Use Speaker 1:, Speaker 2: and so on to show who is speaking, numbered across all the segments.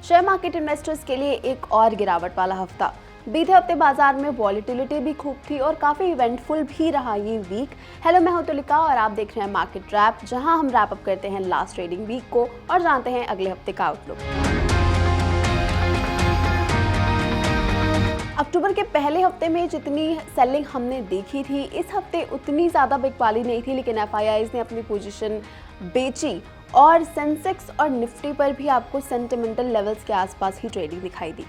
Speaker 1: Share market investors के लिए एक और गिरावट वाला हफ्ता। बीते हफ्ते बाजार में वॉलिटिलिटी भी खूब थी और काफी इवेंटफुल भी रहा ये वीक। हेलो, मैं हूं तुलिका और आप देख रहे हैं मार्केट रैप, जहां हम रैप अप करते हैं लास्ट ट्रेडिंग वीक को और जानते हैं अगले हफ्ते का आउटलुक। अक्टूबर के पहले हफ्ते में जितनी सेलिंग हमने देखी थी, इस हफ्ते उतनी ज़्यादा बिकवाली नहीं थी, लेकिन एफआईआईज़ ने अपनी पोजीशन बेची और सेंसेक्स और निफ्टी पर भी आपको सेंटिमेंटल लेवल्स के आसपास ही ट्रेडिंग दिखाई दी।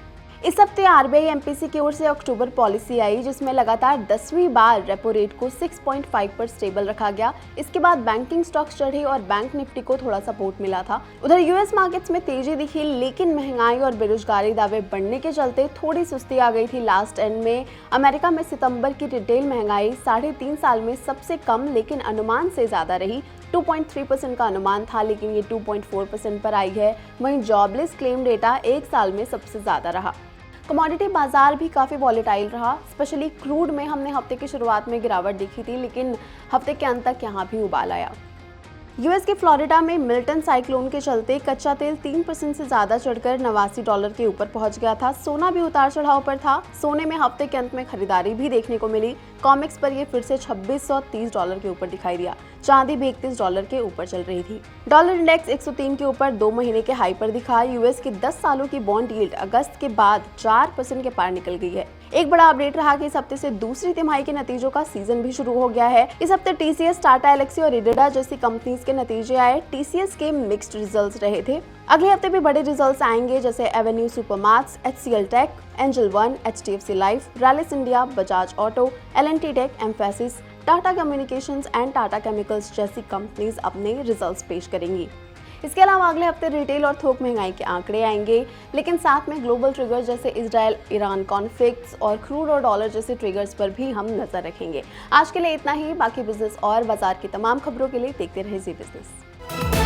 Speaker 1: इस हफ्ते आरबीआई एमपीसी की ओर से अक्टूबर पॉलिसी आई, जिसमें लगातार 10वीं बार रेपो रेट को 6.5 पर स्टेबल रखा गया। इसके बाद बैंकिंग स्टॉक्स चढ़े और बैंक निफ्टी को थोड़ा सपोर्ट मिला था। उधर यूएस मार्केट्स में तेजी दिखी, लेकिन महंगाई और बेरोजगारी दावे बढ़ने के चलते थोड़ी सुस्ती आ गई थी लास्ट एंड में। अमेरिका में सितंबर की रिटेल महंगाई 3.5 साल में सबसे कम, लेकिन अनुमान से ज्यादा रही। 2.3% का अनुमान था, लेकिन ये 2.4% पर आई है। वहीं जॉबलेस क्लेम डेटा एक साल में सबसे ज्यादा रहा। कमोडिटी बाजार भी काफ़ी वॉलेटाइल रहा। स्पेशली क्रूड में हमने हफ्ते की शुरुआत में गिरावट देखी थी, लेकिन हफ्ते के अंत तक यहाँ भी उबाल आया। यूएस के फ्लोरिडा में मिल्टन साइक्लोन के चलते कच्चा तेल 3% से ज़्यादा चढ़कर $89 के ऊपर पहुंच गया था। सोना भी उतार चढ़ाव पर था। सोने में हफ्ते के अंत में खरीदारी भी देखने को मिली। कॉमेक्स पर ये फिर से $2630 के ऊपर दिखाई दिया। चांदी भी $31 के ऊपर चल रही थी। डॉलर इंडेक्स 103 के ऊपर 2 महीने के हाई पर दिखा। यूएस की 10 सालों की बॉन्ड यील्ड अगस्त के बाद 4% के पार निकल गई है। एक बड़ा अपडेट रहा कि इस हफ्ते से दूसरी तिमाही के नतीजों का सीजन भी शुरू हो गया है। इस हफ्ते टीसीएस, टाटा एलेक्सी और इडेडा जैसी कंपनीज के नतीजे आए। टीसीएस के मिक्स्ड रिजल्ट्स रहे थे। अगले हफ्ते भी बड़े रिजल्ट्स आएंगे, जैसे Avenue Supermarts, HCL Tech, Angel One, HDFC Life, Rallis India, Bajaj Auto, LNT Tech, Mphasis, Tata Communications and Tata Chemicals जैसी कंपनीज अपने रिजल्ट्स पेश करेंगी। इसके अलावा अगले हफ्ते रिटेल और थोक महंगाई के आंकड़े आएंगे, लेकिन साथ में ग्लोबल ट्रिगर्स जैसे इजराइल ईरान कॉन्फ्लिक्ट्स और क्रूड और डॉलर जैसे ट्रिगर्स पर भी हम नजर रखेंगे। आज के लिए इतना ही। बाकी बिजनेस और बाजार की तमाम खबरों के लिए देखते रहिए जी बिजनेस।